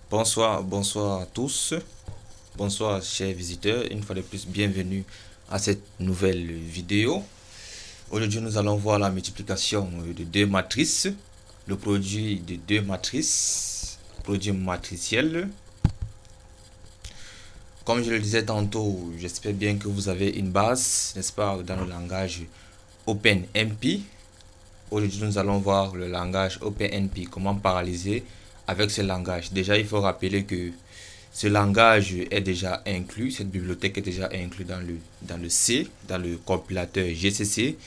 Bonsoir à tous. Bonsoir chers visiteurs. Une fois de plus, bienvenue à cette nouvelle vidéo. Aujourd'hui, nous allons voir la multiplication de deux matrices. Le produit de deux matrices. Produit matriciel. Comme je le disais tantôt, j'espère bien que vous avez une base, n'est-ce pas, dans le langage OpenMP. Aujourd'hui, nous allons voir le langage OpenMP, comment paralyser avec ce langage. Déjà, il faut rappeler que ce langage est déjà inclus, cette bibliothèque est déjà inclue dans le C, dans le compilateur GCC.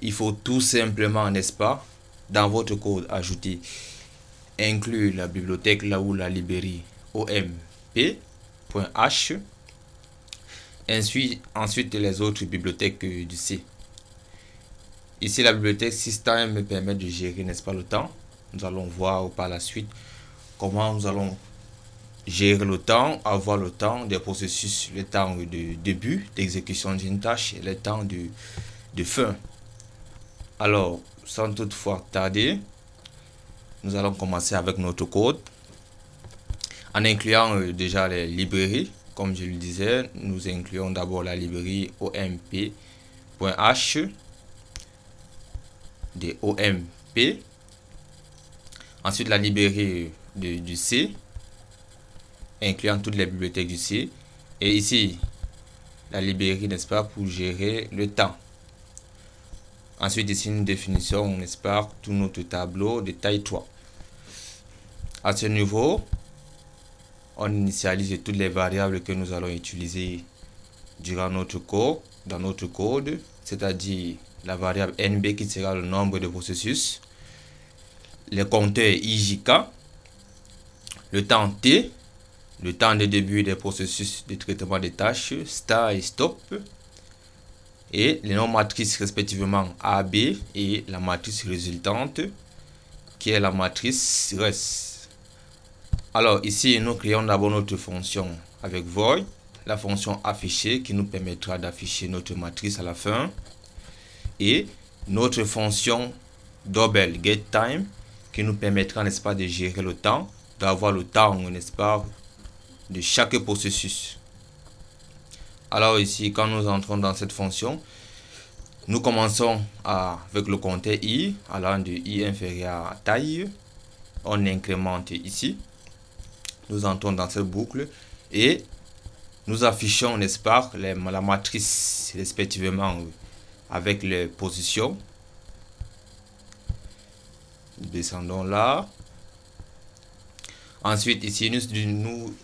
Il faut tout simplement, n'est-ce pas, dans votre code, ajouter, inclure la bibliothèque là où la librairie omp.h. Ensuite, les autres bibliothèques du C. Ici, la bibliothèque system me permet de gérer, n'est-ce pas, le temps. Nous allons voir par la suite comment nous allons gérer le temps, avoir le temps des processus, le temps de début d'exécution d'une tâche et le temps de fin. Alors, sans toutefois tarder, nous allons commencer avec notre code. En incluant déjà les librairies, comme je le disais, nous incluons d'abord la librairie omp.h de OMP. Ensuite, la librairie du C, incluant toutes les bibliothèques du C. Et ici, la librairie, n'est-ce pas, pour gérer le temps. Ensuite, ici, une définition, n'est-ce pas, tout notre tableau de taille 3. À ce niveau, on initialise toutes les variables que nous allons utiliser durant notre cours, dans notre code, c'est-à-dire la variable NB qui sera le nombre de processus, le compteur IJK, le temps T, le temps de début des processus de traitement des tâches, start et stop, et les noms matrices respectivement AB et la matrice résultante qui est la matrice res. Alors ici, nous créons d'abord notre fonction avec void, la fonction affichée qui nous permettra d'afficher notre matrice à la fin, et notre fonction double getTime qui nous permettra, n'est-ce pas, de gérer le temps, d'avoir le temps, n'est-ce pas, de chaque processus. Alors ici, quand nous entrons dans cette fonction, nous commençons avec le compteur i, allant de i inférieur à taille. On incrémente ici. Nous entrons dans cette boucle et nous affichons, n'est-ce pas, la matrice respectivement avec les positions. Descendons là. Ensuite, ici, nous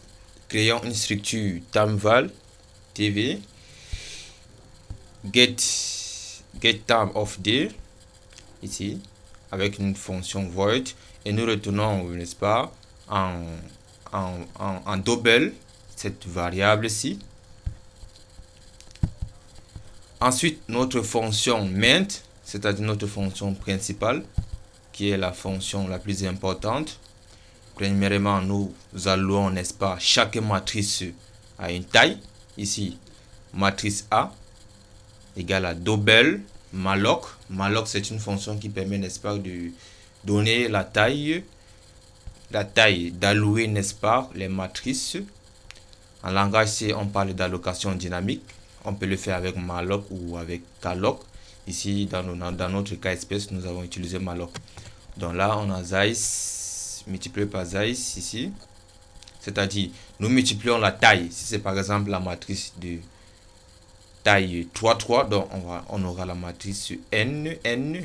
créons une structure timeval tv getTime of day ici avec une fonction void et nous retournons, n'est-ce pas, en double cette variable ci. Ensuite, notre fonction main, c'est-à-dire notre fonction principale, qui est la fonction la plus importante. Premièrement, nous allouons, n'est-ce pas, chaque matrice à une taille. Ici, matrice A égale à double malloc. Malloc, c'est une fonction qui permet, n'est-ce pas, de donner la taille d'allouer, n'est-ce pas, les matrices. En langage C, on parle d'allocation dynamique. On peut le faire avec malloc ou avec calloc. Ici, dans notre cas espèce, nous avons utilisé malloc. Donc là, on a Zeiss multiplié par Zeiss ici. C'est-à-dire, nous multiplions la taille. Si c'est par exemple la matrice de taille 3, 3, donc on aura la matrice n,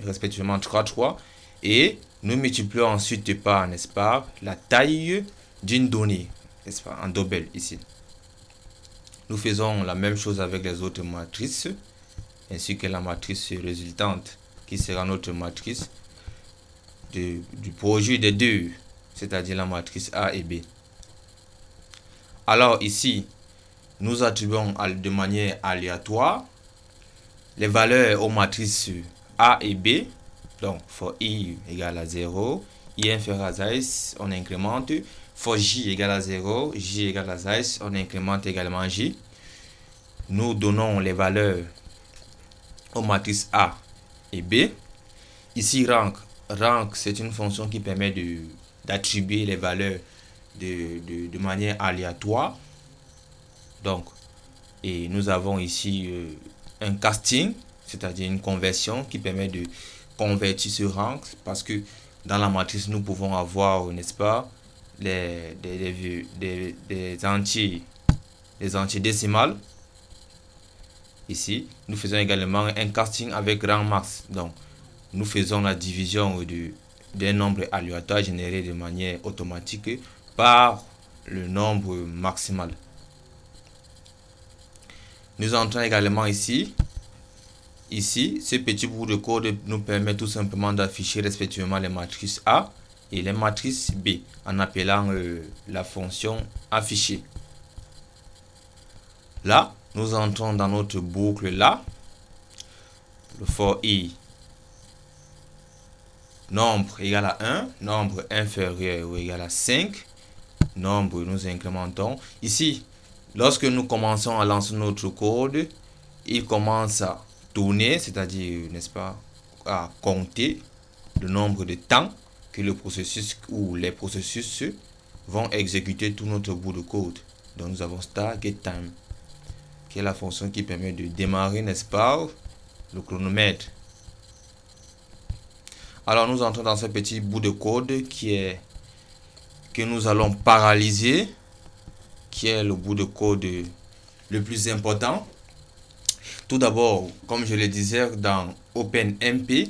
respectivement 3, 3. Et nous multiplions ensuite par, n'est-ce pas, la taille d'une donnée, n'est-ce pas, en double ici. Nous faisons la même chose avec les autres matrices, ainsi que la matrice résultante, qui sera notre matrice du produit des deux, c'est-à-dire la matrice A et B. Alors ici, nous attribuons de manière aléatoire les valeurs aux matrices A et B. Donc, for i égale à 0, i inférieur à Zeiss, on incrémente. For j égale à 0, j égale à Zeiss, on incrémente également j. Nous donnons les valeurs aux matrices A et B. Ici, rank, c'est une fonction qui permet d'attribuer les valeurs de manière aléatoire. Donc, et nous avons ici un casting, c'est-à-dire une conversion qui permet de convertir ce rang, parce que dans la matrice, nous pouvons avoir, n'est-ce pas, des entiers décimales. Ici, nous faisons également un casting avec rang max. Donc, nous faisons la division d'un nombre aléatoire généré de manière automatique par le nombre maximal. Nous entrons également ici. Ici, ce petit bout de code nous permet tout simplement d'afficher respectivement les matrices A et les matrices B en appelant la fonction afficher. Là, nous entrons dans notre boucle là. Le for i nombre égal à 1, nombre inférieur ou égal à 5, nombre nous incrémentons. Ici, lorsque nous commençons à lancer notre code, il commence à tourner, c'est-à-dire, n'est-ce pas, à compter le nombre de temps que le processus ou les processus vont exécuter tout notre bout de code. Donc nous avons start get time, qui est la fonction qui permet de démarrer, n'est-ce pas, le chronomètre. Alors nous entrons dans ce petit bout de code que nous allons paralyser, qui est le bout de code le plus important. Tout d'abord, comme je le disais dans OpenMP,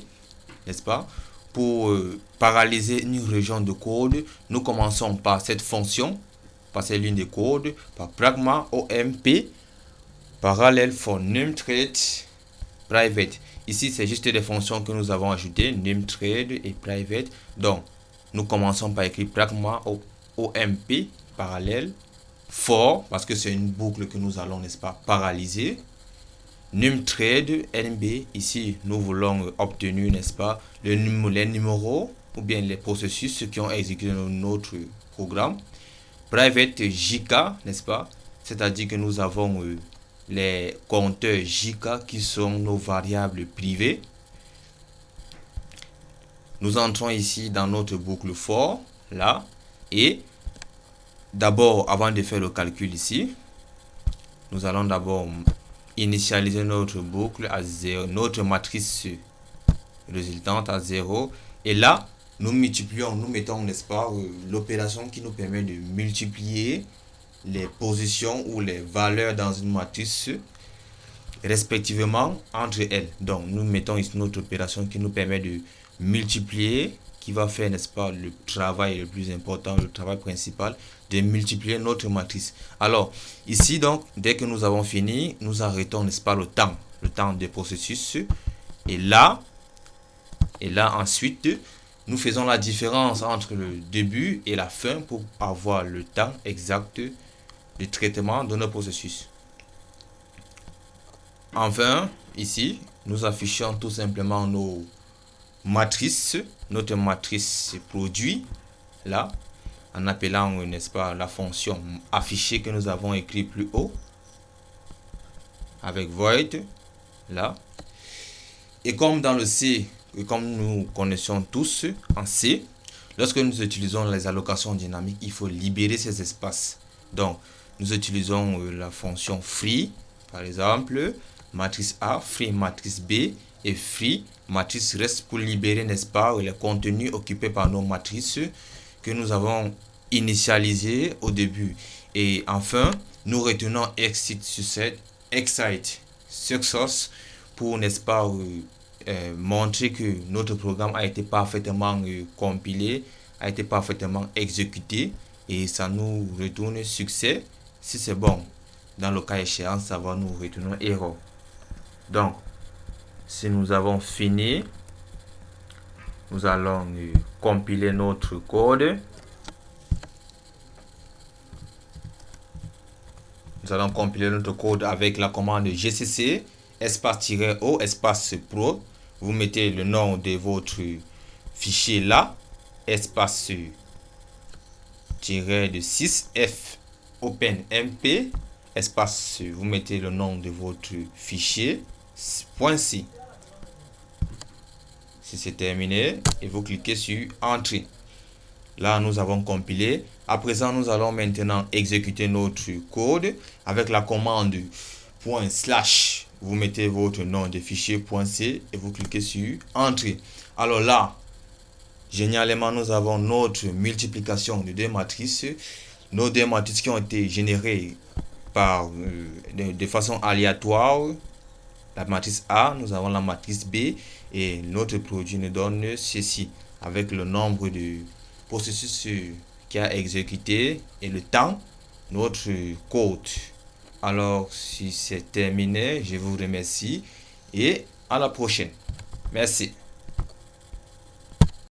n'est-ce pas, pour paralyser une région de code, nous commençons par cette fonction, par cette ligne de code, par pragma OMP, parallèle for numThread private. Ici, c'est juste des fonctions que nous avons ajoutées, numThread et private. Donc, nous commençons par écrire pragma OMP, parallèle, for, parce que c'est une boucle que nous allons, n'est-ce pas, paralyser. numThread, NB, ici, nous voulons obtenir, n'est-ce pas, les numéros ou bien les processus qui ont exécuté notre programme. Private JK, n'est-ce pas, c'est-à-dire que nous avons les compteurs JK qui sont nos variables privées. Nous entrons ici dans notre boucle for, là, et d'abord, avant de faire le calcul ici, nous allons d'abord initialiser notre boucle à 0, notre matrice résultante à 0, et là, nous multiplions, nous mettons, n'est-ce pas, l'opération qui nous permet de multiplier les positions ou les valeurs dans une matrice respectivement entre elles. Donc nous mettons ici notre opération qui nous permet de multiplier, qui va faire, n'est-ce pas, le travail le plus important, le travail principal, de multiplier notre matrice. Alors ici, donc, dès que nous avons fini, nous arrêtons, n'est-ce pas, le temps des processus, et là ensuite nous faisons la différence entre le début et la fin pour avoir le temps exact de traitement de nos processus. Enfin, ici, nous affichons tout simplement nos matrices, notre matrice produit, là, en appelant, n'est-ce pas, la fonction afficher que nous avons écrit plus haut, avec void, là. Et comme dans le C, et comme nous connaissons tous en C, lorsque nous utilisons les allocations dynamiques, il faut libérer ces espaces. Donc, nous utilisons la fonction free, par exemple, matrice A, free matrice B, et free matrice reste pour libérer, n'est-ce pas, les contenus occupés par nos matrices que nous avons initialisés au début. Et enfin, nous retenons exit success pour, n'est-ce pas, montrer que notre programme a été parfaitement compilé, a été parfaitement exécuté, et ça nous retourne succès si c'est bon. Dans le cas échéant, ça va nous retourner erreur. Donc, si nous avons fini, nous allons compiler notre code. Nous allons compiler notre code avec la commande gcc espace-o espace pro. Vous mettez le nom de votre fichier là, espace de 6f openmp espace, vous mettez le nom de votre fichier .c. Si c'est terminé, et vous cliquez sur entrée. Là, nous avons compilé. À présent, nous allons maintenant exécuter notre code avec la commande ./ Vous mettez votre nom de fichier .c et vous cliquez sur Entrée. Alors là, généralement, nous avons notre multiplication de deux matrices. Nos deux matrices qui ont été générées par, de façon aléatoire. La matrice A, nous avons la matrice B et notre produit nous donne ceci avec le nombre de processus qui a exécuté et le temps, notre code. Alors, si c'est terminé, je vous remercie et à la prochaine. Merci.